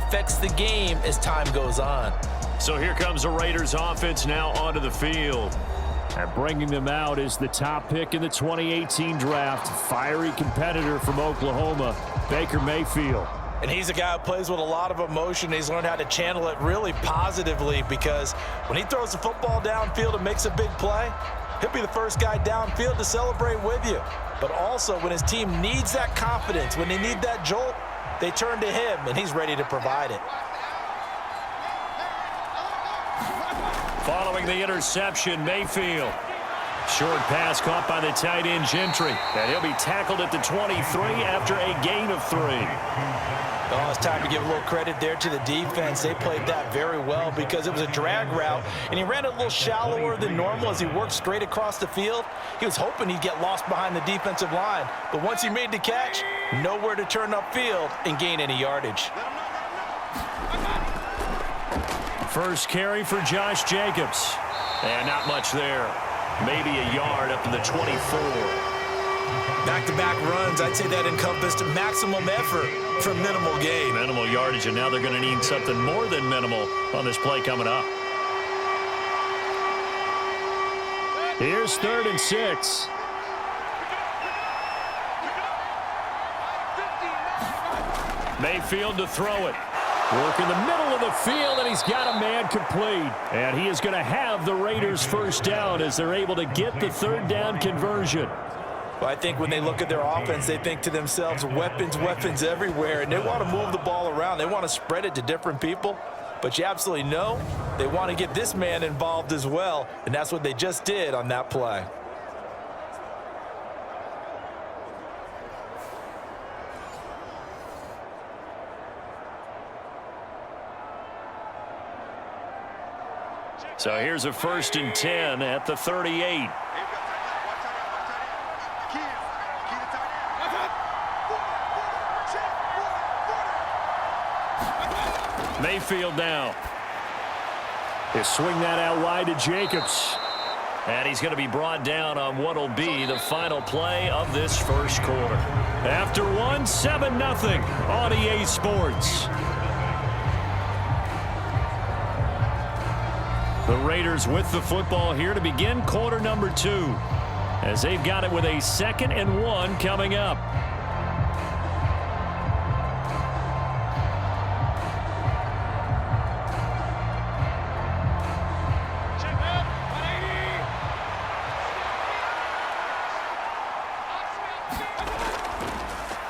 affects the game as time goes on. So here comes the Raiders offense now onto the field. And bringing them out is the top pick in the 2018 draft, fiery competitor from Oklahoma, Baker Mayfield. And he's a guy who plays with a lot of emotion. He's learned how to channel it really positively, because when he throws the football downfield and makes a big play, he'll be the first guy downfield to celebrate with you. But also, when his team needs that confidence, when they need that jolt, they turn to him, and he's ready to provide it. Following the interception, Mayfield. Short pass caught by the tight end Gentry. And he'll be tackled at the 23 after a gain of 3. Oh, it's time to give a little credit there to the defense. They played that very well because it was a drag route, and he ran a little shallower than normal as he worked straight across the field. He was hoping he'd get lost behind the defensive line, but once he made the catch, nowhere to turn upfield and gain any yardage. First carry for Josh Jacobs. And not much there. Maybe a yard up to the 24. Back-to-back runs, I'd say that encompassed maximum effort for minimal gain. Minimal yardage, and now they're going to need something more than minimal on this play coming up. Here's 3rd and 6. Mayfield to throw it. Work in the middle of the field, and he's got a man complete. And he is going to have the Raiders first down as they're able to get the 3rd down conversion. Well, I think when they look at their offense, they think to themselves, weapons, weapons everywhere, and they want to move the ball around. They want to spread it to different people. But you absolutely know they want to get this man involved as well, and that's what they just did on that play. So here's a 1st and 10 at the 38. Mayfield now. He'll swing that out wide to Jacobs. And he's going to be brought down on what will be the final play of this first quarter. After one, 7-0 on EA Sports. The Raiders with the football here to begin quarter number 2, as they've got it with a 2nd and 1 coming up.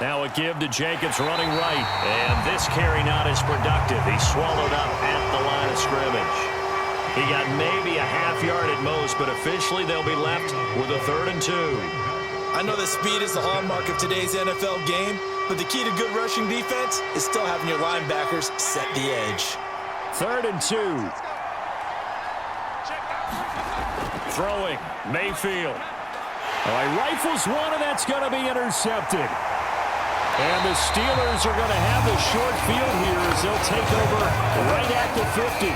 Now a give to Jacobs running right, and this carry not as productive. He's swallowed up at the line of scrimmage. He got maybe a half yard at most, but officially they'll be left with a 3rd and 2. I know that speed is the hallmark of today's NFL game, but the key to good rushing defense is still having your linebackers set the edge. 3rd and 2. Throwing, Mayfield. Oh, he rifles one, and that's going to be intercepted. And the Steelers are going to have the short field here as they'll take over right at the 50.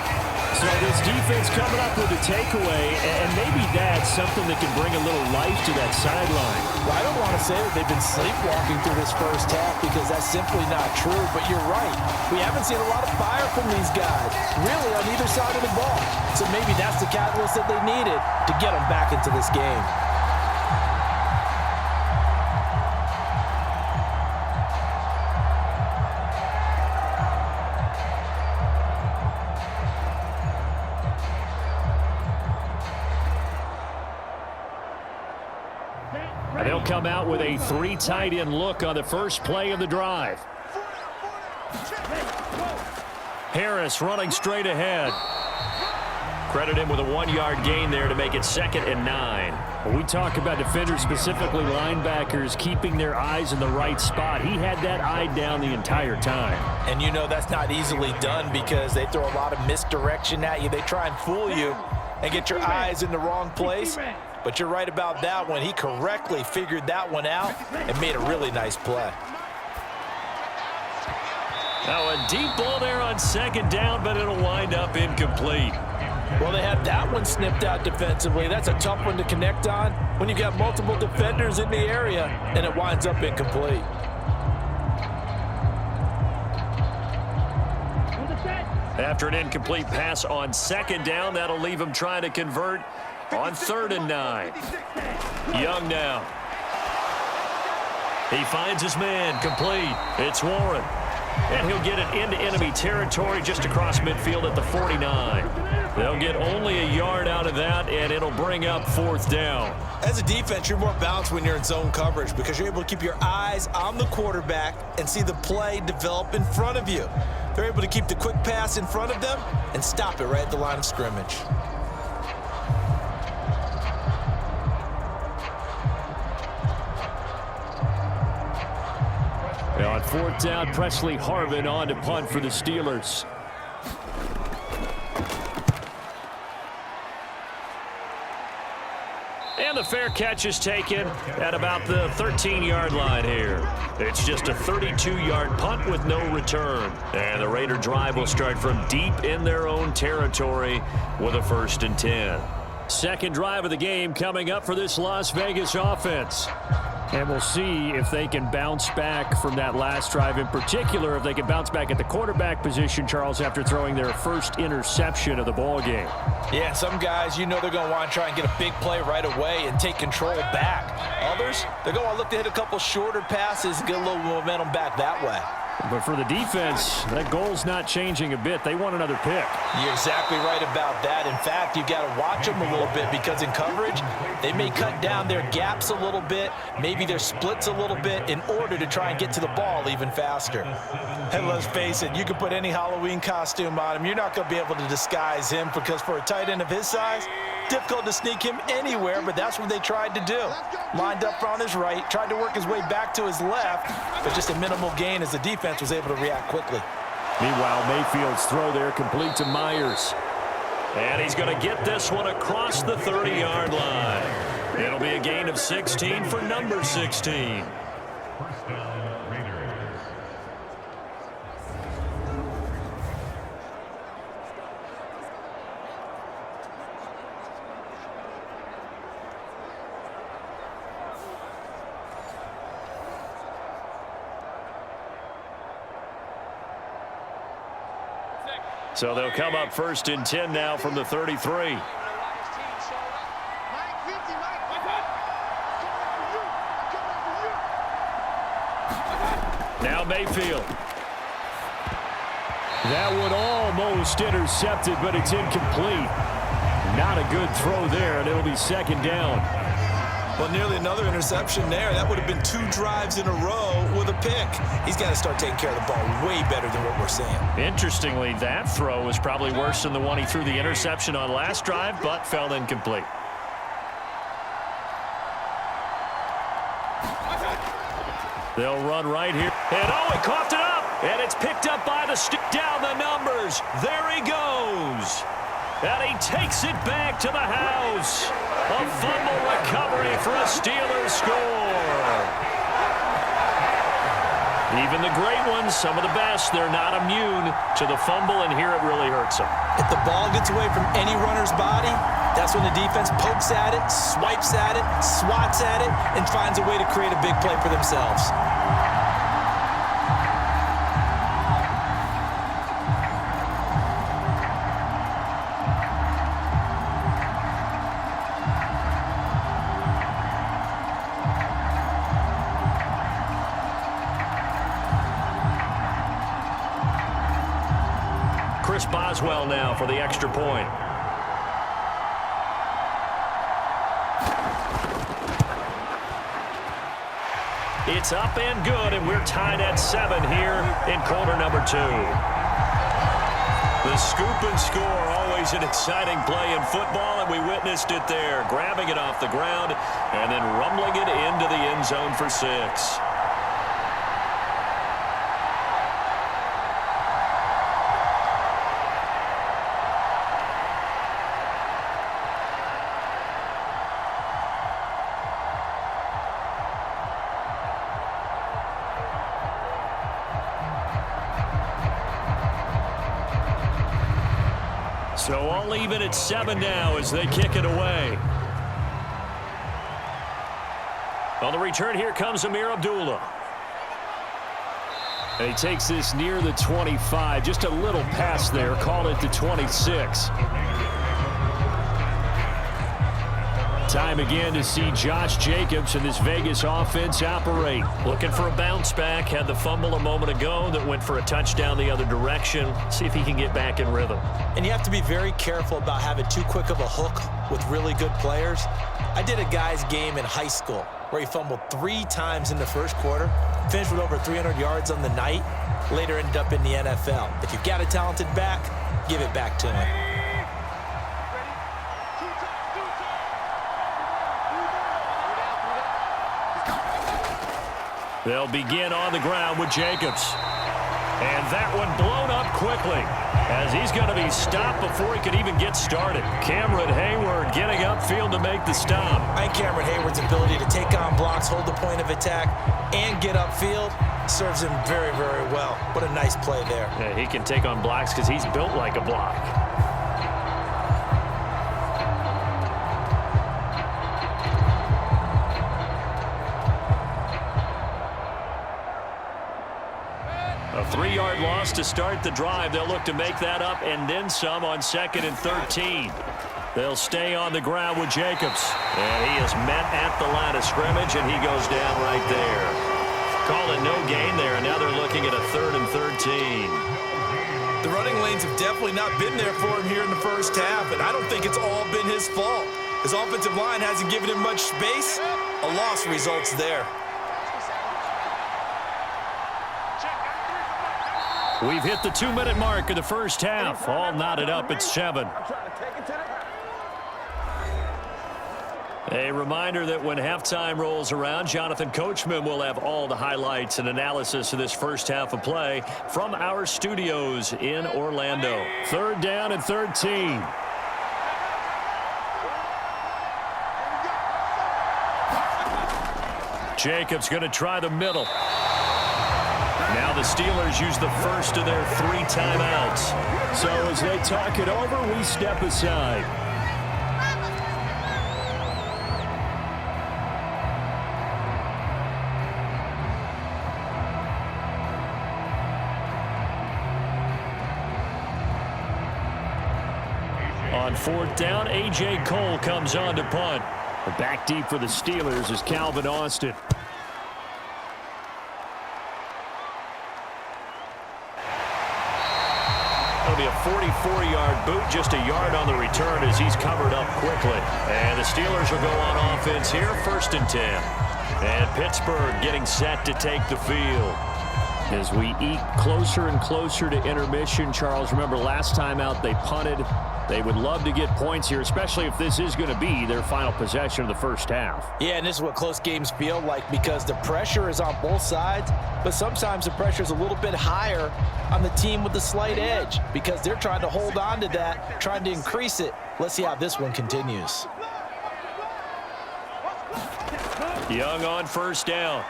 So this defense coming up with a takeaway, and maybe that's something that can bring a little life to that sideline. Well, I don't want to say that they've been sleepwalking through this first half, because that's simply not true, but you're right. We haven't seen a lot of fire from these guys, really, on either side of the ball. So maybe that's the catalyst that they needed to get them back into this game. And they'll come out with a 3 tight end look on the first play of the drive. Harris running straight ahead. Credit him with a 1-yard gain there to make it 2nd and 9. When we talk about defenders, specifically linebackers, keeping their eyes in the right spot, he had that eye down the entire time. And you know that's not easily done, because they throw a lot of misdirection at you. They try and fool you and get your eyes in the wrong place. But you're right about that one. He correctly figured that one out and made a really nice play. Now a deep ball there on 2nd down, but it'll wind up incomplete. Well, they had that one snipped out defensively. That's a tough one to connect on when you've got multiple defenders in the area, and it winds up incomplete. After an incomplete pass on second down, that'll leave him trying to convert on 3rd and 9. Young now. He finds his man, complete. It's Warren. And he'll get it into enemy territory just across midfield at the 49. They'll get only a yard out of that, and it'll bring up 4th down. As a defense, you're more balanced when you're in zone coverage because you're able to keep your eyes on the quarterback and see the play develop in front of you. They're able to keep the quick pass in front of them and stop it right at the line of scrimmage. Now on 4th down, Presley Harvin on to punt for the Steelers. And the fair catch is taken at about the 13-yard line here. It's just a 32-yard punt with no return. And the Raider drive will start from deep in their own territory with a 1st and 10. Second drive of the game coming up for this Las Vegas offense. And we'll see if they can bounce back from that last drive, in particular if they can bounce back at the quarterback position, Charles, after throwing their first interception of the ball game. Yeah, some guys, you know they're going to want to try and get a big play right away and take control back. Others, they're going to look to hit a couple shorter passes and get a little momentum back that way. But for the defense, that goal's not changing a bit. They want another pick. You're exactly right about that. In fact, you've got to watch them a little bit because in coverage, they may cut down their gaps a little bit, maybe their splits a little bit in order to try and get to the ball even faster. And let's face it, you can put any Halloween costume on him. You're not going to be able to disguise him because for a tight end of his size, difficult to sneak him anywhere, but that's what they tried to do. Lined up on his right, tried to work his way back to his left, but just a minimal gain as the defense was able to react quickly. Meanwhile, Mayfield's throw there complete to Myers. And he's going to get this one across the 30-yard line. It'll be a gain of 16 for number 16. So they'll come up 1st and 10 now from the 33. Now Mayfield. That one almost intercepted, but it's incomplete. Not a good throw there, and it'll be 2nd down. Well, nearly another interception there. That would have been 2 drives in a row with a pick. He's got to start taking care of the ball way better than what we're seeing. Interestingly, that throw was probably worse than the one he threw the interception on last drive, but fell incomplete. They'll run right here. And he coughed it up. And it's picked up by the down the numbers. There he goes. And he takes it back to the house. A fumble recovery for a Steelers score. Even the great ones, some of the best, they're not immune to the fumble, and here it really hurts them. If the ball gets away from any runner's body, that's when the defense pokes at it, swipes at it, swats at it, and finds a way to create a big play for themselves. Boswell now for the extra point. It's up and good, and we're tied at 7 here in quarter number 2. The scoop and score, always an exciting play in football, and we witnessed it there, grabbing it off the ground and then rumbling it into the end zone for 6. So all even at 7 now as they kick it away. On the return, here comes Amir Abdullah. And he takes this near the 25. Just a little pass there. Call it the 26. Time again to see Josh Jacobs and this Vegas offense operate. Looking for a bounce back. Had the fumble a moment ago that went for a touchdown the other direction. See if he can get back in rhythm. And you have to be very careful about having too quick of a hook with really good players. I did a guy's game in high school where he fumbled 3 times in the first quarter, finished with over 300 yards on the night, later ended up in the NFL. If you've got a talented back, give it back to him. They'll begin on the ground with Jacobs. And that one blown up quickly as he's going to be stopped before he could even get started. Cameron Hayward getting upfield to make the stop. I think Cameron Hayward's ability to take on blocks, hold the point of attack, and get upfield serves him very, very well. What a nice play there. Yeah, he can take on blocks because he's built like a block. A 3-yard loss to start the drive. They'll look to make that up and then some on 2nd and 13. They'll stay on the ground with Jacobs. And he is met at the line of scrimmage, and he goes down right there. Call it no gain there, and now they're looking at a 3rd and 13. The running lanes have definitely not been there for him here in the first half, and I don't think it's all been his fault. His offensive line hasn't given him much space. A loss results there. We've hit the 2-minute mark of the first half. All knotted up at 7. A reminder that when halftime rolls around, Jonathan Coachman will have all the highlights and analysis of this first half of play from our studios in Orlando. 3rd down and 13. Jacobs going to try the middle. Now the Steelers use the first of their 3 timeouts. So as they talk it over, we step aside. On 4th down, A.J. Cole comes on to punt. Back deep for the Steelers is Calvin Austin. It'll be a 44-yard boot, just a yard on the return as he's covered up quickly. And the Steelers will go on offense here, 1st and 10. And Pittsburgh getting set to take the field. As we eat closer and closer to intermission, Charles, remember last time out they punted. They would love to get points here, especially if this is going to be their final possession of the first half. Yeah, and this is what close games feel like because the pressure is on both sides, but sometimes the pressure is a little bit higher on the team with the slight edge because they're trying to hold on to that, trying to increase it. Let's see how this one continues. Young on 1st down.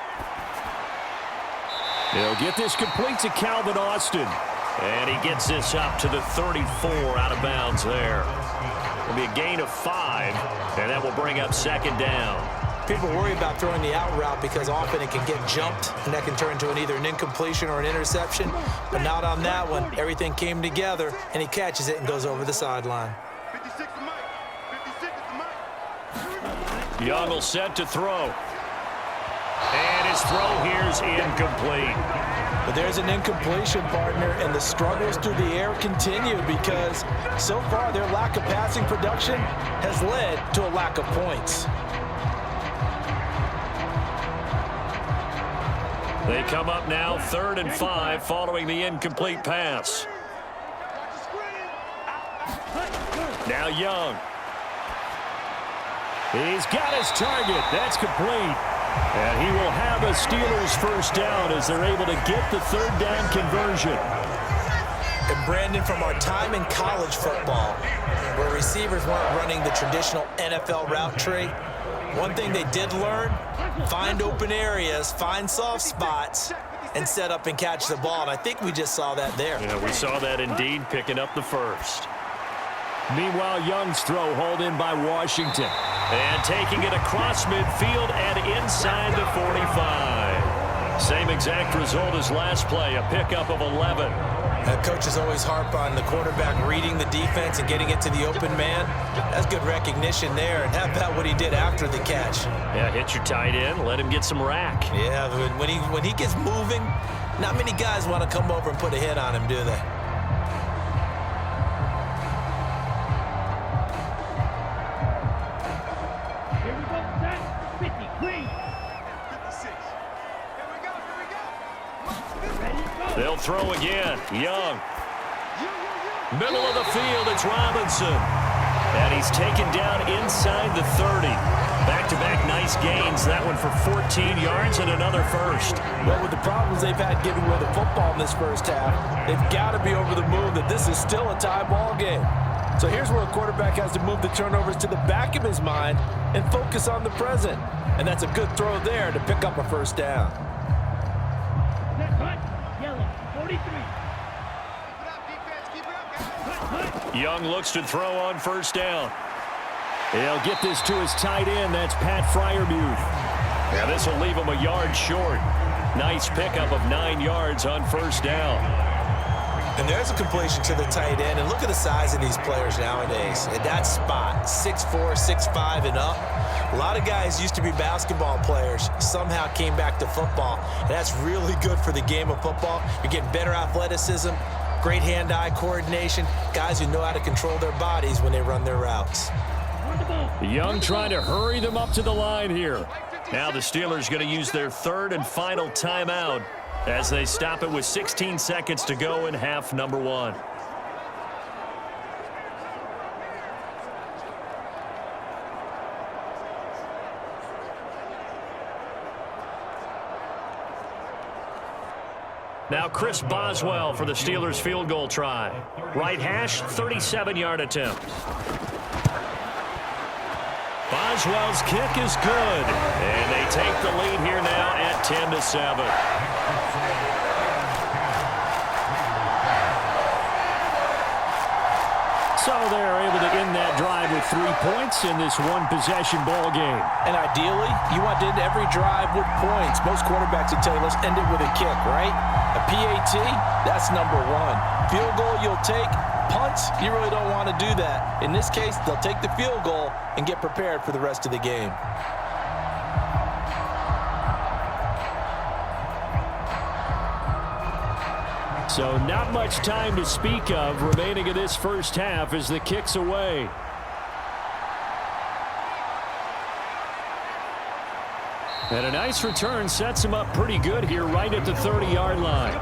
They'll get this complete to Calvin Austin. And he gets this up to the 34 out of bounds there. It'll be a gain of 5, and that will bring up 2nd down. People worry about throwing the out route because often it can get jumped, and that can turn into either an incompletion or an interception. But not on that one. Everything came together, and he catches it and goes over the sideline. Young will set to throw. And his throw here is incomplete. But there's an incompletion, partner, and the struggles through the air continue because so far their lack of passing production has led to a lack of points. They come up now 3rd and 5 following the incomplete pass. Now Young. He's got his target. That's complete. And he will have a Steelers 1st down as they're able to get the 3rd down conversion. And Brandon, from our time in college football, where receivers weren't running the traditional NFL route tree, one thing they did learn, find open areas, find soft spots, and set up and catch the ball. And I think we just saw that there. Yeah, we saw that indeed, picking up the 1st. Meanwhile, Young's throw hauled in by Washington. And taking it across midfield and inside the 45. Same exact result as last play, a pickup of 11. Coaches always harp on the quarterback reading the defense and getting it to the open man. That's good recognition there. And how about what he did after the catch? Yeah, hit your tight end, let him get some rack. Yeah, when he gets moving, not many guys want to come over and put a hit on him, do they? Here we go, set, 50, clean. 56. Here we go. Ready, go. They'll throw again. Young. Middle of the field, it's Robinson. And he's taken down inside the 30. Back-to-back nice gains. That one for 14 yards and another first. Well, with the problems they've had getting rid of the football in this first half, they've got to be over the moon that this is still a tie ball game. So here's where a quarterback has to move the turnovers to the back of his mind and focus on the present. And that's a good throw there to pick up a first down. Set, cut, yellow, 43. Young looks to throw on first down. He'll get this to his tight end. That's Pat Freiermuth. Now this will leave him a yard short. Nice pickup of 9 yards on first down. And there's a completion to the tight end. And look at the size of these players nowadays. At that spot, 6'4", 6'5", and up. A lot of guys used to be basketball players, somehow came back to football. And that's really good for the game of football. You're getting better athleticism, great hand-eye coordination, guys who know how to control their bodies when they run their routes. Young trying to hurry them up to the line here. Now the Steelers going to use their third and final timeout as they stop it with 16 seconds to go in half number 1. Now Chris Boswell for the Steelers field goal try. Right hash, 37-yard attempt. Boswell's kick is good. And they take the lead here now at 10-7. So they're able to end that drive with 3 points in this one-possession ball game. And ideally, you want to end every drive with points. Most quarterbacks would tell you, let's end it with a kick, right? A PAT, that's number 1. Field goal you'll take. Punts, you really don't want to do that. In this case, they'll take the field goal and get prepared for the rest of the game. So not much time to speak of remaining in this first half as the kick's away. And a nice return sets him up pretty good here right at the 30-yard line.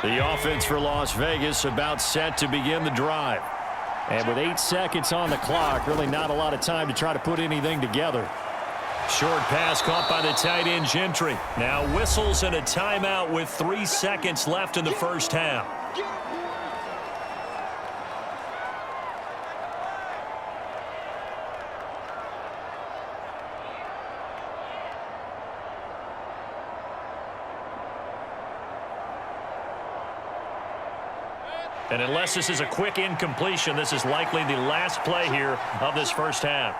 The offense for Las Vegas about set to begin the drive. And with 8 seconds on the clock, really not a lot of time to try to put anything together. Short pass caught by the tight end Gentry. Now whistles and a timeout with 3 seconds left in the first half. And unless this is a quick incompletion, this is likely the last play here of this first half.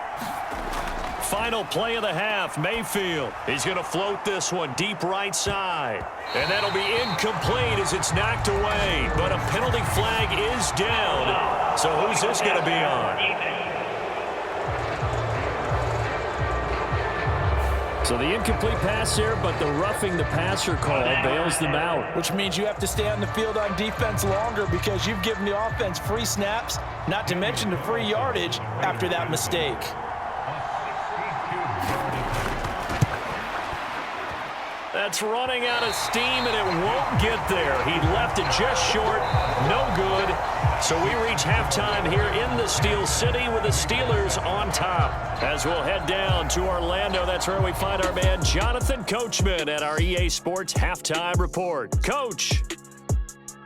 Final play of the half, Mayfield. He's going to float this one deep right side. And that'll be incomplete as it's knocked away. But a penalty flag is down. So who's this going to be on? So the incomplete pass here, but the roughing the passer call bails them out. Which means you have to stay on the field on defense longer because you've given the offense free snaps, not to mention the free yardage after that mistake. That's running out of steam, and it won't get there. He left it just short. No good. So we reach halftime here in the Steel City with the Steelers on top. As we'll head down to Orlando, that's where we find our man Jonathan Coachman at our EA Sports Halftime Report. Coach.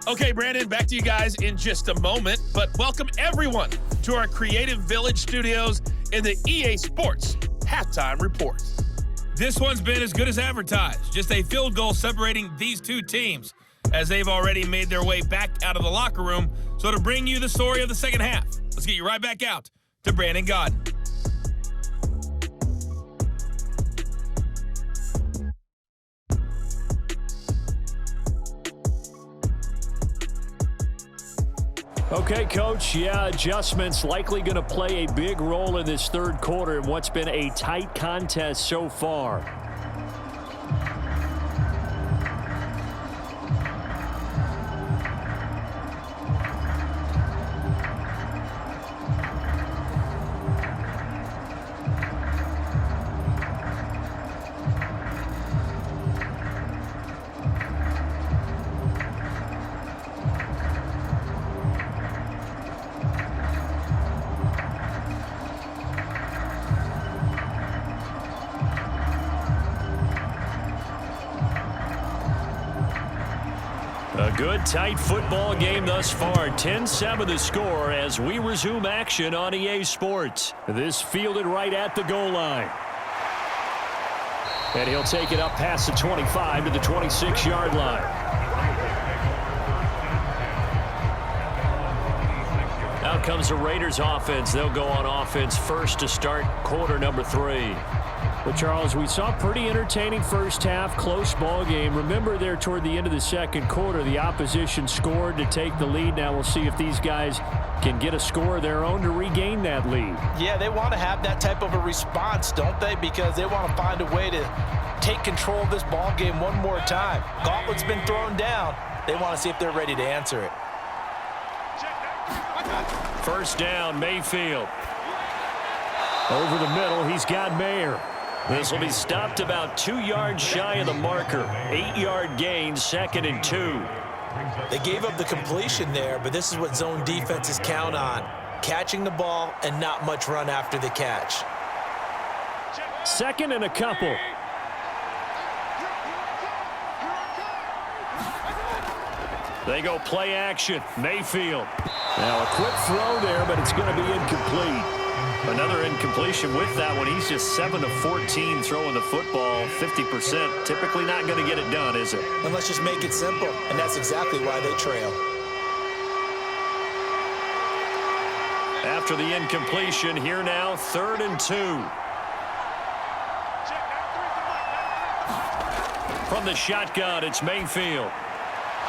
Okay, Brandon, back to you guys in just a moment. But welcome everyone to our Creative Village studios in the EA Sports Halftime Report. This one's been as good as advertised. Just a field goal separating these two teams as they've already made their way back out of the locker room. So to bring you the story of the second half, let's get you right back out to Brandon Godden. Okay, Coach, adjustments likely going to play a big role in this third quarter in what's been a tight contest so far. A good, tight football game thus far. 10-7 the score as we resume action on EA Sports. This fielded right at the goal line. And he'll take it up past the 25 to the 26-yard line. Out comes the Raiders offense. They'll go on offense first to start quarter number 3. But, Charles, we saw a pretty entertaining first half, close ball game. Remember there toward the end of the second quarter, the opposition scored to take the lead. Now we'll see if these guys can get a score of their own to regain that lead. Yeah, they want to have that type of a response, don't they? Because they want to find a way to take control of this ball game one more time. Gauntlet's been thrown down. They want to see if they're ready to answer it. First down, Mayfield. Over the middle, he's got Mayer. This will be stopped about 2 yards shy of the marker. 8-yard gain, 2nd and 2. They gave up the completion there, but this is what zone defenses count on. Catching the ball and not much run after the catch. 2nd and a couple. They go play action. Mayfield. Now a quick throw there, but it's going to be incomplete. Another incompletion with that one. He's just 7 of 14 throwing the football, 50%. Typically not going to get it done, is it? And let's just make it simple, and that's exactly why they trail. After the incompletion, here now, 3rd and 2. From the shotgun, it's Mayfield.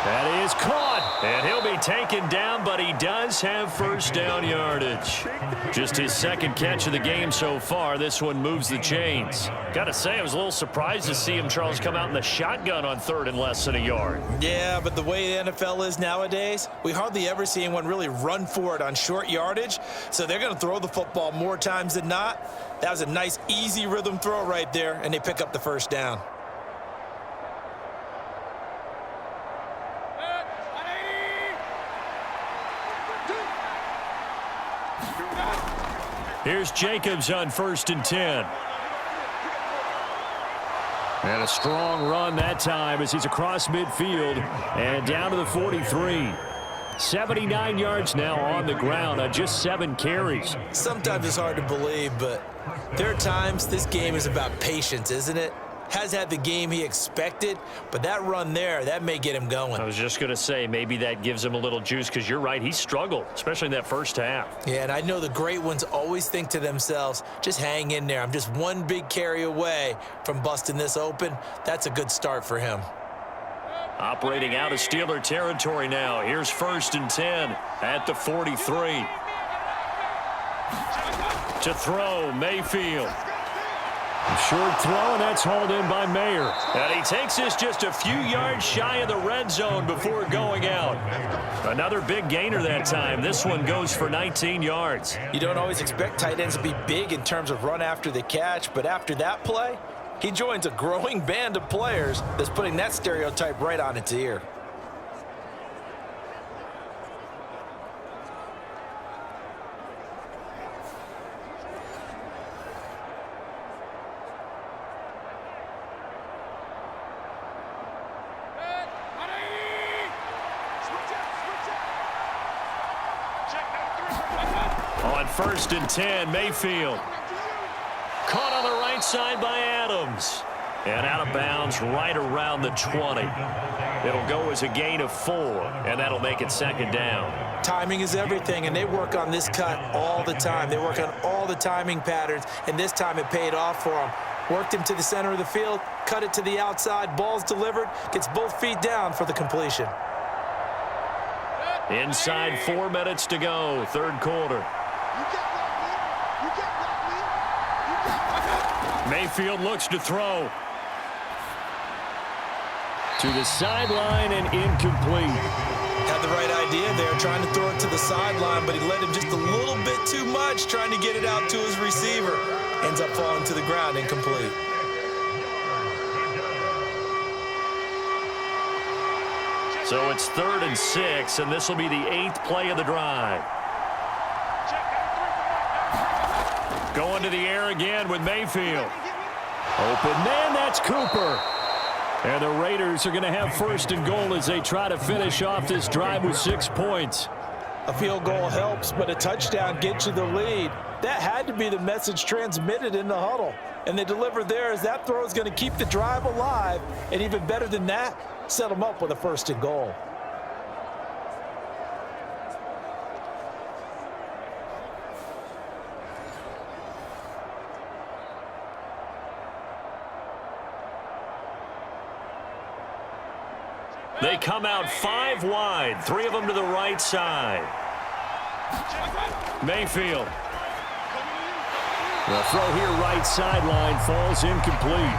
That is caught. And he'll be taken down, but he does have first down yardage. Just his 2nd catch of the game so far. This one moves the chains. Got to say, I was a little surprised to see him, Charles, come out in the shotgun on 3rd and less than a yard. Yeah, but the way the NFL is nowadays, we hardly ever see anyone really run for it on short yardage. So they're going to throw the football more times than not. That was a nice, easy rhythm throw right there, and they pick up the first down. Here's Jacobs on 1st and 10. And a strong run that time as he's across midfield and down to the 43. 79 yards now on the ground on just 7 carries. Sometimes it's hard to believe, but there are times this game is about patience, isn't it? Has had the game he expected, but that run there, that may get him going. I was just going to say, maybe that gives him a little juice, because you're right, he struggled, especially in that first half. Yeah, and I know the great ones always think to themselves, just hang in there. I'm just one big carry away from busting this open. That's a good start for him. Operating out of Steeler territory now. Here's 1st and 10 at the 43. To throw, Mayfield. A short throw, and that's hauled in by Mayer. And he takes this just a few yards shy of the red zone before going out. Another big gainer that time. This one goes for 19 yards. You don't always expect tight ends to be big in terms of run after the catch, but after that play, He joins a growing band of players that's putting that stereotype right on its ear. On 1st and 10, Mayfield. Caught on the right side by Adams. And out of bounds right around the 20. It'll go as a gain of 4, and that'll make it 2nd down. Timing is everything, and they work on this cut all the time. They work on all the timing patterns, and this time it paid off for them. Worked him to the center of the field, cut it to the outside, ball's delivered, gets both feet down for the completion. Inside 4 minutes to go, 3rd quarter. Mayfield looks to throw. To the sideline and incomplete. Had the right idea there, trying to throw it to the sideline, but he led him just a little bit too much, trying to get it out to his receiver. Ends up falling to the ground, incomplete. So it's 3rd and 6, and this will be the 8th play of the drive. Going to the air again with Mayfield. Open man, that's Cooper. And the Raiders are going to have 1st and goal as they try to finish off this drive with 6 points. A field goal helps, but a touchdown gets you the lead. That had to be the message transmitted in the huddle. And they delivered there as that throw is going to keep the drive alive. And even better than that, set them up with a 1st and goal. They come out 5 wide, 3 of them to the right side. Mayfield. The throw here right sideline falls incomplete.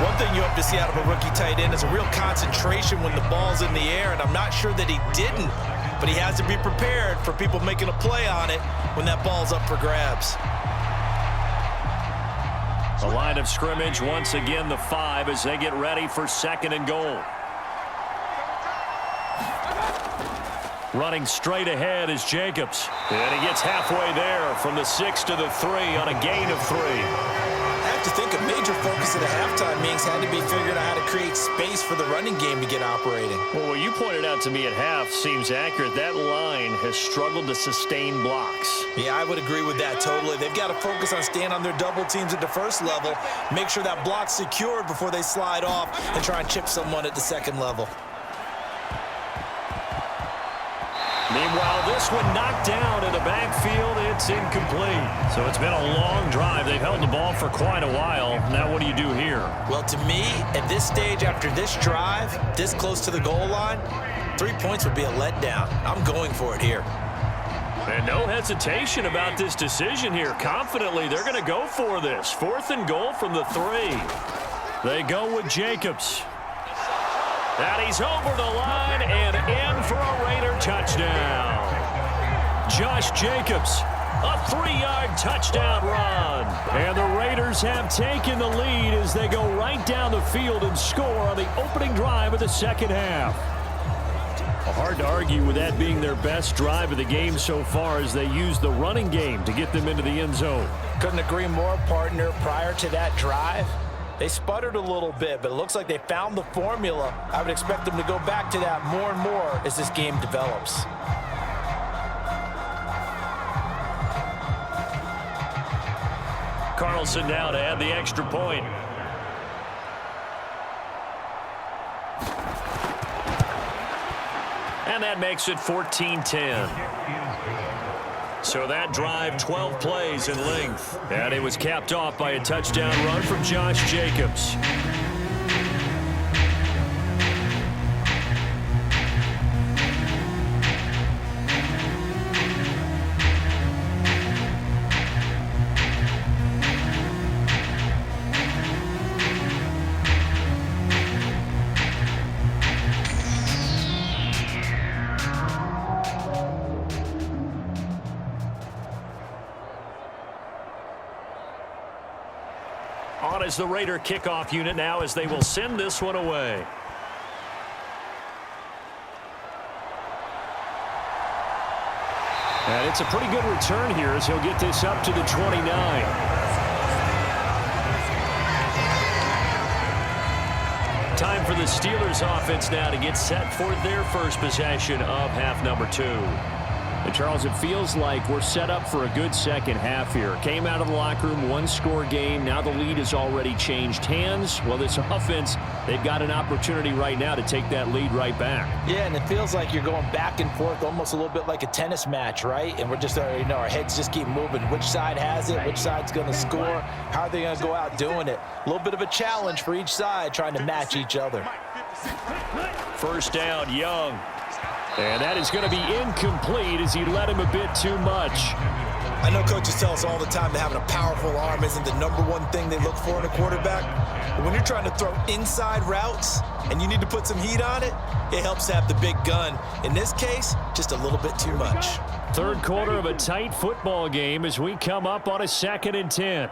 One thing you hope to see out of a rookie tight end is a real concentration when the ball's in the air, and I'm not sure that he didn't, but he has to be prepared for people making a play on it when that ball's up for grabs. The line of scrimmage, once again the 5 as they get ready for 2nd and goal. Running straight ahead is Jacobs. And he gets halfway there from the 6 to the 3 on a gain of 3. I have to think a major focus at the halftime meetings had to be figuring out how to create space for the running game to get operating. Well, what you pointed out to me at half seems accurate. That line has struggled to sustain blocks. Yeah, I would agree with that totally. They've got to focus on staying on their double teams at the 1st level, make sure that block's secured before they slide off and try and chip someone at the 2nd level. Meanwhile, this one knocked down in the backfield. It's incomplete. So it's been a long drive. They've held the ball for quite a while. Now what do you do here? Well, to me, at this stage after this drive, this close to the goal line, 3 points would be a letdown. I'm going for it here. And no hesitation about this decision here. Confidently, they're going to go for this. 4th and goal from the 3. They go with Jacobs. And he's over the line and in for a Raider touchdown. Josh Jacobs, a 3-yard touchdown run. And the Raiders have taken the lead as they go right down the field and score on the opening drive of the 2nd half. Hard to argue with that being their best drive of the game so far as they use the running game to get them into the end zone. Couldn't agree more, partner. Prior to that drive, they sputtered a little bit, but it looks like they found the formula. I would expect them to go back to that more and more as this game develops. Carlson now to add the extra point. And that makes it 14-10. So that drive, 12 plays in length. And it was capped off by a touchdown run from Josh Jacobs. on as the Raider kickoff unit now as they will send this one away. And it's a pretty good return here as he'll get this up to the 29. Time for the Steelers offense now to get set for their first possession of half number 2. And Charles, it feels like we're set up for a good second half here. Came out of the locker room, one-score game. Now the lead has already changed hands. Well, this offense, they've got an opportunity right now to take that lead right back. Yeah, and it feels like you're going back and forth almost a little bit like a tennis match, right? And we're just, our heads just keep moving. Which side has it? Which side's going to score? How are they going to go out doing it? A little bit of a challenge for each side trying to match each other. First down, Young. And that is going to be incomplete as he led him a bit too much. I know coaches tell us all the time that having a powerful arm isn't the #1 thing they look for in a quarterback. But when you're trying to throw inside routes and you need to put some heat on it, it helps to have the big gun. In this case, just a little bit too much. Third quarter of a tight football game as we come up on a 2nd and 10.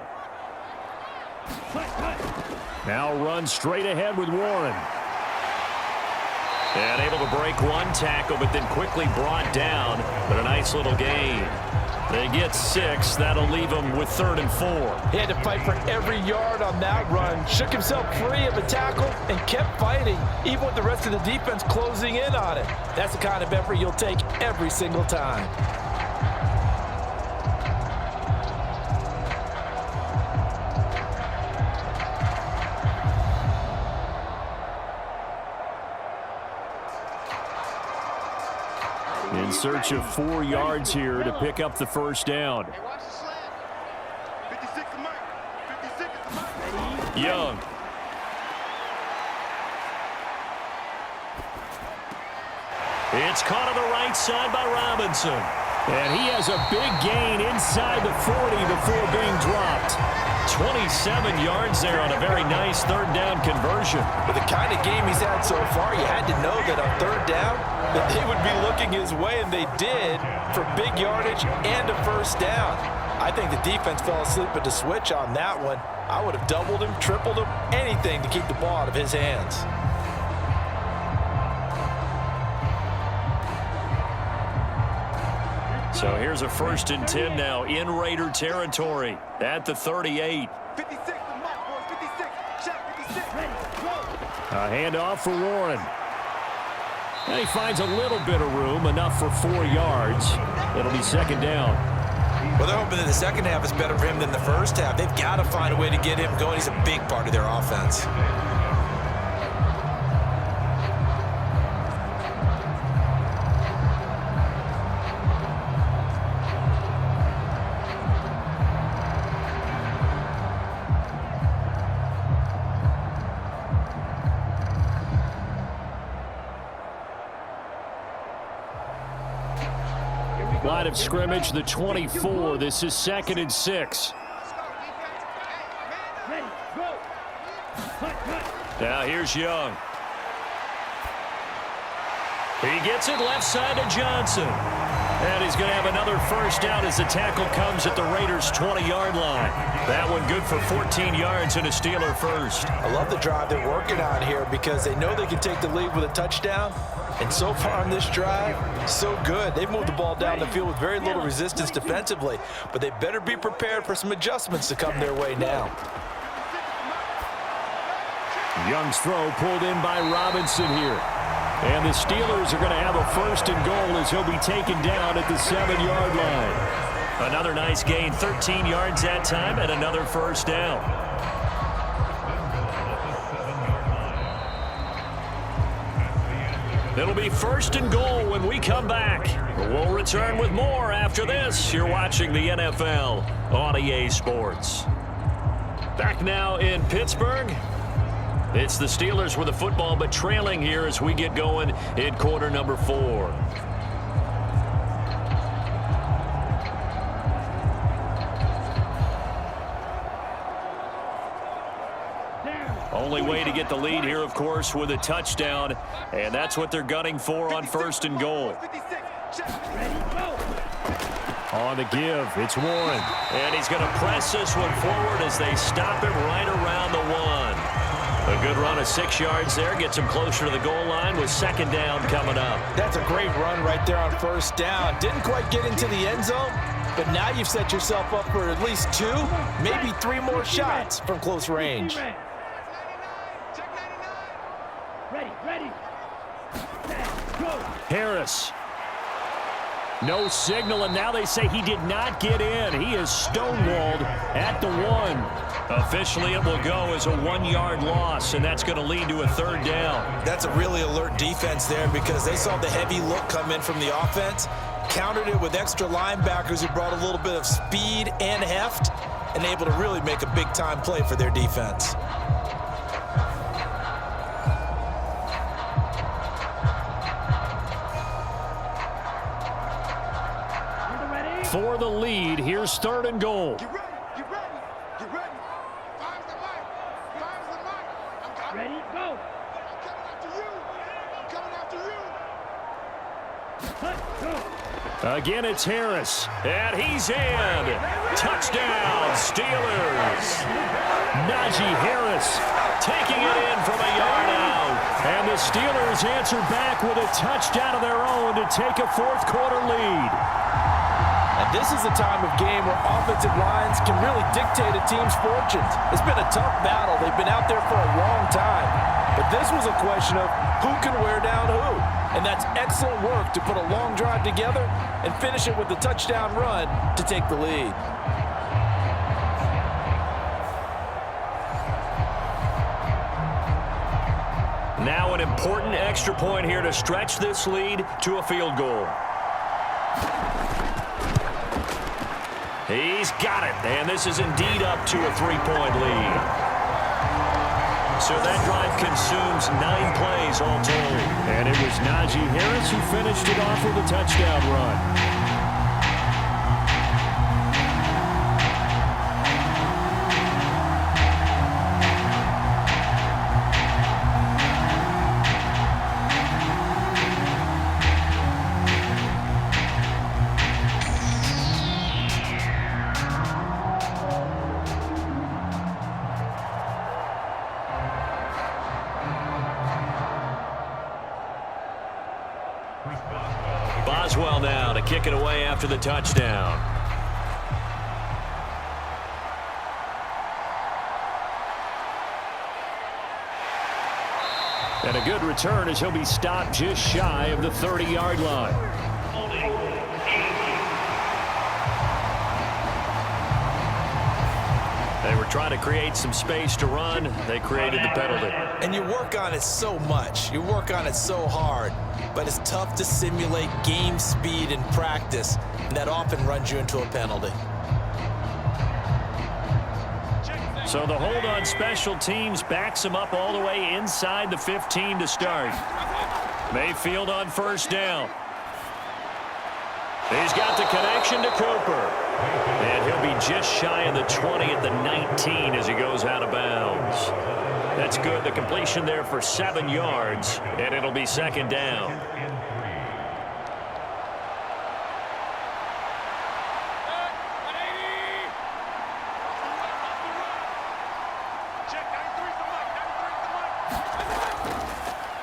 Now run straight ahead with Warren. And able to break one tackle, but then quickly brought down. But a nice little gain. They get 6. That'll leave them with 3rd and 4. He had to fight for every yard on that run. Shook himself free of a tackle and kept fighting, even with the rest of the defense closing in on it. That's the kind of effort you'll take every single time. In search of 4 yards here to pick up the first down. Young. It's caught on the right side by Robinson. And he has a big gain inside the 40 before being dropped. 27 yards there on a very nice 3rd down conversion. With the kind of game he's had so far, you had to know that on 3rd down, that they would be looking his way, and they did, for big yardage and a first down. I think the defense fell asleep at the switch on that one. I would have doubled him, tripled him, anything to keep the ball out of his hands. So here's a 1st and 10 now in Raider territory at the 38. 56, the mark, boys, 56. Check, 56. A handoff for Warren. And he finds a little bit of room, enough for 4 yards. It'll be 2nd down. Well, they're hoping that the second half is better for him than the first half. They've got to find a way to get him going. He's a big part of their offense. Line of scrimmage, the 24. This is 2nd and 6. Ready, go. Now here's Young. He gets it left side to Johnson. And he's going to have another first down as the tackle comes at the Raiders' 20-yard line. That one good for 14 yards and a Steeler first. I love the drive they're working on here because they know they can take the lead with a touchdown. And so far on this drive, so good. They've moved the ball down the field with very little resistance defensively. But they better be prepared for some adjustments to come their way now. Young's throw pulled in by Robinson here. And the Steelers are going to have a 1st and goal as he'll be taken down at the 7-yard line. Another nice gain, 13 yards that time, and another first down. It'll be 1st and goal when we come back. We'll return with more after this. You're watching the NFL on EA Sports. Back now in Pittsburgh. It's the Steelers with the football, but trailing here as we get going in quarter number 4. Only way to get the lead here, of course, with a touchdown, and that's what they're gunning for on 1st and goal. 56, check. Ready, go. On the give, it's Warren. And he's going to press this one forward as they stop him right around the 1. A good run of 6 yards there. Gets him closer to the goal line with second down coming up. That's a great run right there on first down. Didn't quite get into the end zone, but now you've set yourself up for at least 2, maybe 3 more shots from close range. Ready. Set, go. Harris. No signal, and now they say he did not get in. He is stonewalled at the 1. Officially, it will go as a 1-yard loss, and that's going to lead to a third down. That's a really alert defense there because they saw the heavy look come in from the offense, countered it with extra linebackers who brought a little bit of speed and heft, and able to really make a big-time play for their defense. For the lead, here's 3rd and goal. Get ready. Get ready. Get ready. Fire's the mic. Fire's the mic. I'm coming. Ready, go. I'm coming after you. I'm coming after you. Cut, go. Again, it's Harris. And he's in. Touchdown, Steelers. Najee Harris Taking it in from a yard out. And the Steelers answer back with a touchdown of their own to take a 4th quarter lead. And this is the time of game where offensive lines can really dictate a team's fortunes. It's been a tough battle. They've been out there for a long time. But this was a question of who can wear down who. And that's excellent work to put a long drive together and finish it with a touchdown run to take the lead. Now an important extra point here to stretch this lead to a field goal. He's got it, and this is indeed up to a 3-point lead. So that drive consumes 9 plays all told. And it was Najee Harris who finished it off with a touchdown run. Boswell now to kick it away after the touchdown. And a good return as he'll be stopped just shy of the 30-yard line. They were trying to create some space to run. They created the penalty. And you work on it so much. You work on it so hard. But it's tough to simulate game speed in practice. And that often runs you into a penalty. So the hold on special teams backs him up all the way inside the 15 to start. Mayfield on first down. He's got the connection to Cooper. And he'll be just shy of the 20 at the 19 as he goes out of bounds. That's good. The completion there for 7 yards, and it'll be second down.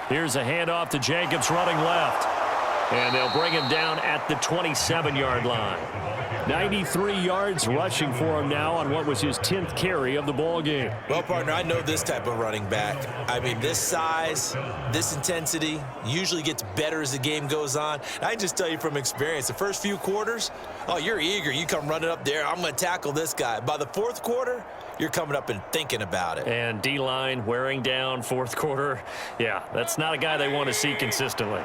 Here's a handoff to Jacobs running left. And they'll bring him down at the 27-yard line. 93 yards rushing for him now on what was his 10th carry of the ball game. Well, partner, I know this type of running back. I mean, this size, this intensity usually gets better as the game goes on. And I can just tell you from experience, the first few quarters, oh, you're eager. You come running up there, I'm going to tackle this guy. By the 4th quarter, you're coming up and thinking about it. And D-line wearing down 4th quarter. Yeah, that's not a guy they want to see consistently.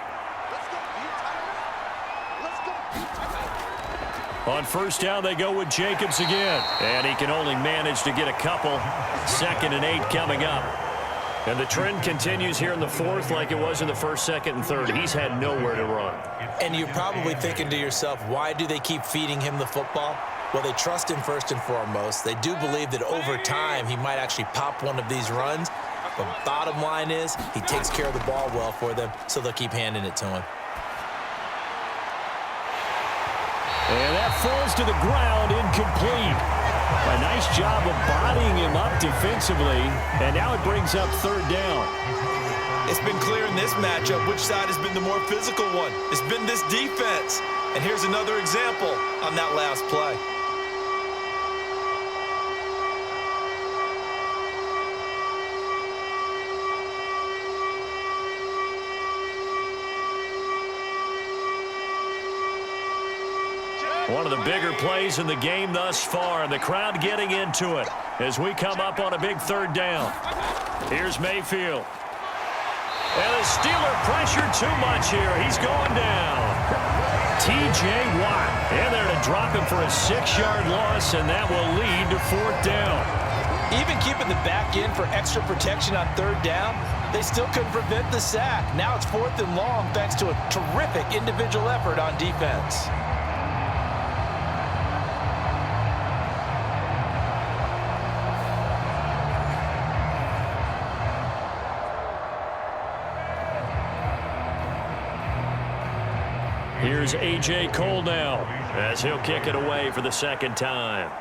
On first down, they go with Jacobs again. And he can only manage to get a couple. 2nd and 8 coming up. And the trend continues here in the 4th like it was in the 1st, 2nd, and 3rd. He's had nowhere to run. And you're probably thinking to yourself, why do they keep feeding him the football? Well, they trust him first and foremost. They do believe that over time he might actually pop one of these runs. But bottom line is he takes care of the ball well for them, so they'll keep handing it to him. And that falls to the ground, incomplete. A nice job of bodying him up defensively, and now it brings up third down. It's been clear in this matchup which side has been the more physical one. It's been this defense. And here's another example on that last play. One of the bigger plays in the game thus far, and the crowd getting into it as we come up on a big third down. Here's Mayfield. And the Steeler pressured too much here. He's going down. T.J. Watt in there to drop him for a 6-yard loss, and that will lead to fourth down. Even keeping the back in for extra protection on third down, they still couldn't prevent the sack. Now it's 4th and long thanks to a terrific individual effort on defense. Here's A.J. Cole now as he'll kick it away for the second time.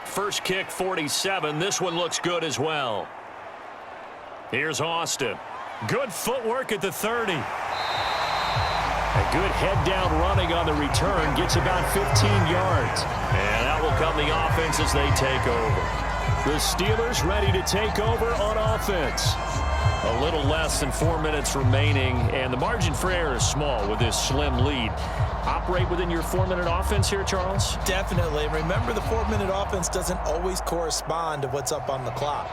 First kick, 47. This one looks good as well. Here's Austin. Good footwork at the 30. A good head-down running on the return. Gets about 15 yards. And that will come the offense as they take over. The Steelers ready to take over on offense. A little less than 4 minutes remaining, and the margin for error is small with this slim lead. Operate within your 4-minute offense here, Charles? Definitely. Remember, the 4-minute offense doesn't always correspond to what's up on the clock.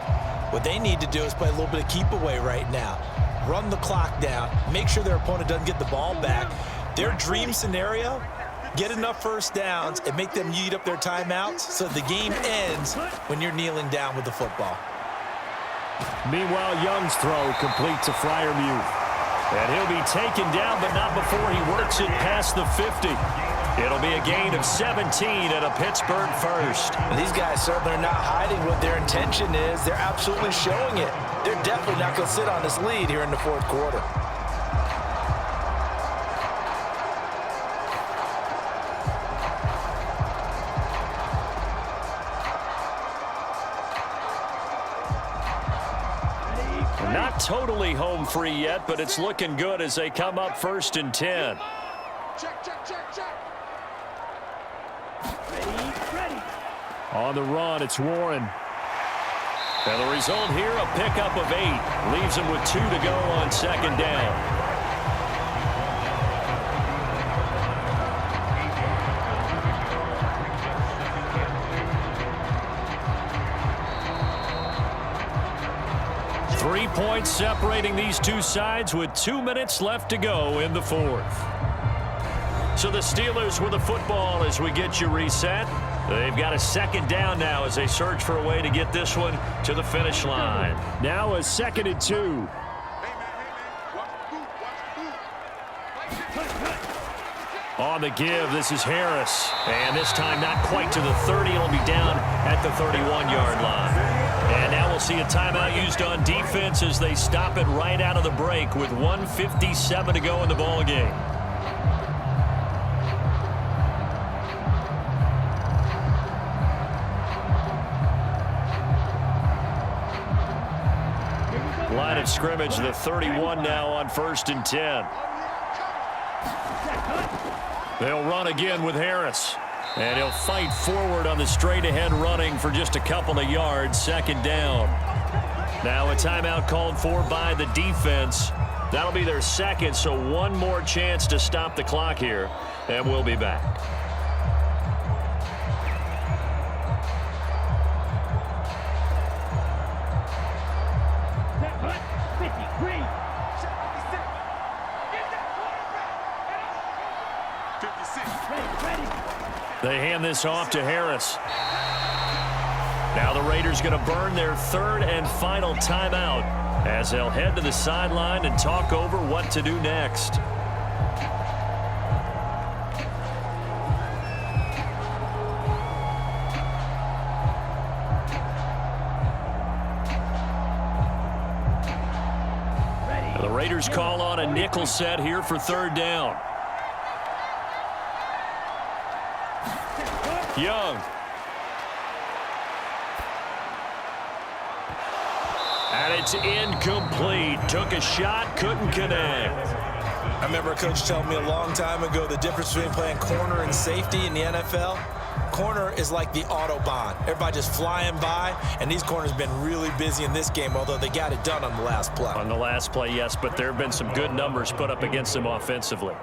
What they need to do is play a little bit of keep away right now. Run the clock down. Make sure their opponent doesn't get the ball back. Their dream scenario, get enough first downs and make them eat up their timeouts so the game ends when you're kneeling down with the football. Meanwhile, Young's throw complete to Freiermuth. And he'll be taken down, but not before he works it past the 50. It'll be a gain of 17 and a Pittsburgh first. And these guys certainly are not hiding what their intention is. They're absolutely showing it. They're definitely not going to sit on this lead here in the fourth quarter. Not totally home free yet, but it's looking good as they come up 1st and 10. Check, check, check, check. Ready. On the run, it's Warren. And the result here, a pickup of 8. Leaves him with 2 to go on second down. Points separating these two sides with 2 minutes left to go in the fourth. So the Steelers with the football as we get you reset. They've got a second down now as they search for a way to get this one to the finish line. Now a 2nd and 2. Hey, man. Watch the boot. On the give, this is Harris. And this time not quite to the 30. It'll be down at the 31-yard line. And now we'll see a timeout used on defense as they stop it right out of the break with 1:57 to go in the ball game. Line of scrimmage, the 31 now on 1st and 10. They'll run again with Harris. And he'll fight forward on the straight-ahead running for just a couple of yards, 2nd down. Now a timeout called for by the defense. That'll be their 2nd, so one more chance to stop the clock here, and we'll be back. They hand this off to Harris. Now the Raiders going to burn their 3rd and final timeout as they'll head to the sideline and talk over what to do next. The Raiders call on a nickel set here for 3rd down. Young. And it's incomplete. Took a shot, couldn't connect. I remember a coach telling me a long time ago the difference between playing corner and safety in the NFL. Corner is like the Autobahn. Everybody just flying by, and these corners have been really busy in this game, although they got it done on the last play. On the last play, yes, but there have been some good numbers put up against them offensively.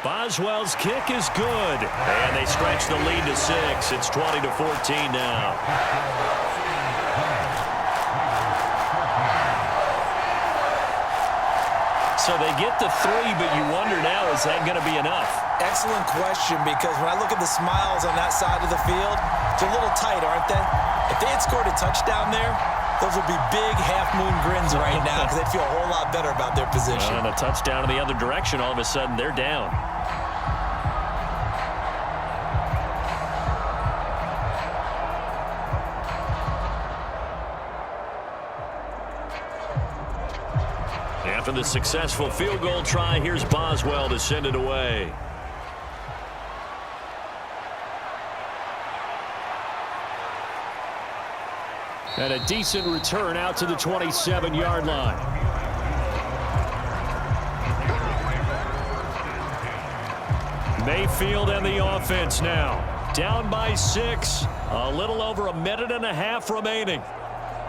Boswell's kick is good, and they stretch the lead to 6. It's 20-14 now. So they get the 3, but you wonder now, is that going to be enough? Excellent question, because when I look at the smiles on that side of the field, they're a little tight, aren't they? If they had scored a touchdown there, those would be big half-moon grins right now because they'd feel a whole lot better about their position. And a touchdown in the other direction, all of a sudden they're down. After the successful field goal try, here's Boswell to send it away. And a decent return out to the 27-yard line. Mayfield and the offense now. Down by 6. A little over a minute and a half remaining.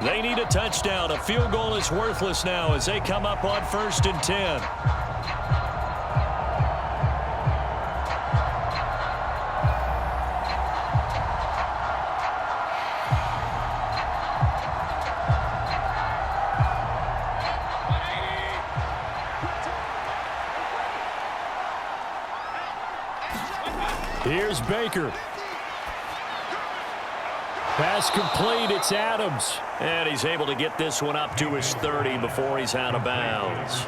They need a touchdown. A field goal is worthless now as they come up on 1st and 10. Here's Baker. Pass complete. It's Adams. And he's able to get this one up to his 30 before he's out of bounds.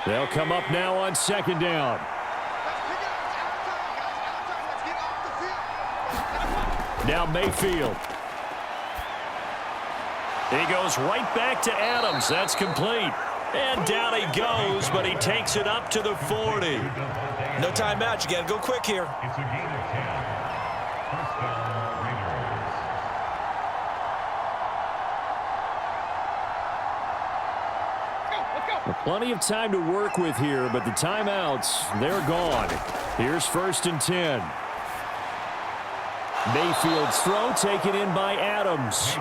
They'll come up now on 2nd down. Now Mayfield. He goes right back to Adams. That's complete. And down he goes, but he takes it up to the 40. No timeout. You got to go quick here. It's a gain of 10. First down, Raiders. Plenty of time to work with here, but the timeouts, they're gone. Here's 1st and 10. Mayfield's throw taken in by Adams.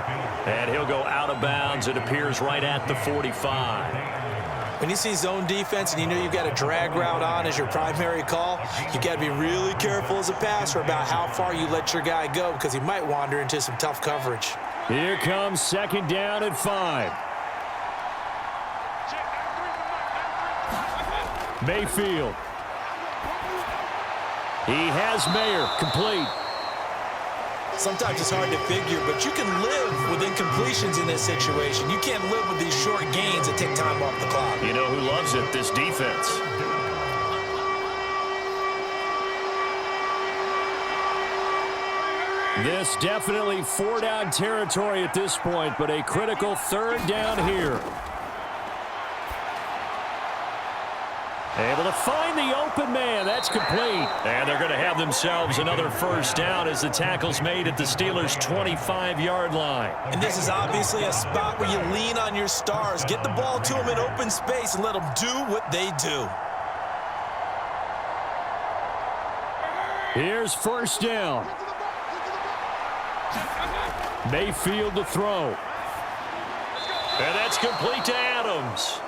And he'll go out of bounds. It appears right at the 45. When you see zone defense and you know you've got a drag route on as your primary call, you got to be really careful as a passer about how far you let your guy go because he might wander into some tough coverage. Here comes 2nd down and 5. Mayfield. He has Mayer complete. Sometimes it's hard to figure, but you can live with incompletions in this situation. You can't live with these short gains that take time off the clock. You know who loves it? This defense. This definitely 4-down territory at this point, but a critical 3rd down here. Able to find the open man. That's complete. And they're going to have themselves another 1st down as the tackle's made at the Steelers' 25-yard line. And this is obviously a spot where you lean on your stars. Get the ball to them in open space and let them do what they do. Here's 1st down. Mayfield to throw. And that's complete to Adams.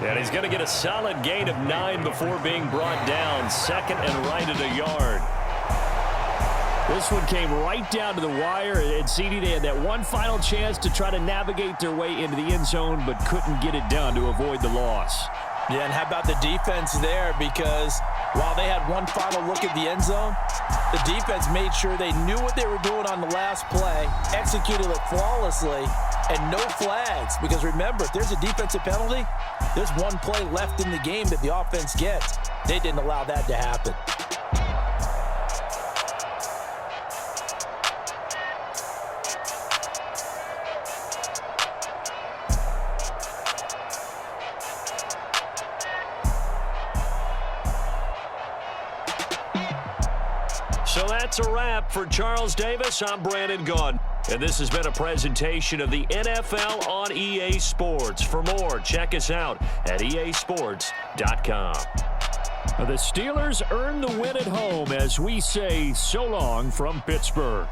And he's going to get a solid gain of 9 before being brought down. 2nd and right at a yard. This one came right down to the wire. And CD, they had that one final chance to try to navigate their way into the end zone, but couldn't get it done to avoid the loss. Yeah, and how about the defense there? Because while they had one final look at the end zone, the defense made sure they knew what they were doing on the last play, executed it flawlessly, and no flags. Because remember, if there's a defensive penalty, there's one play left in the game that the offense gets. They didn't allow that to happen. So that's a wrap for Charles Davis. I'm Brandon Gaudin. And this has been a presentation of the NFL on EA Sports. For more, check us out at easports.com. The Steelers earn the win at home as we say so long from Pittsburgh.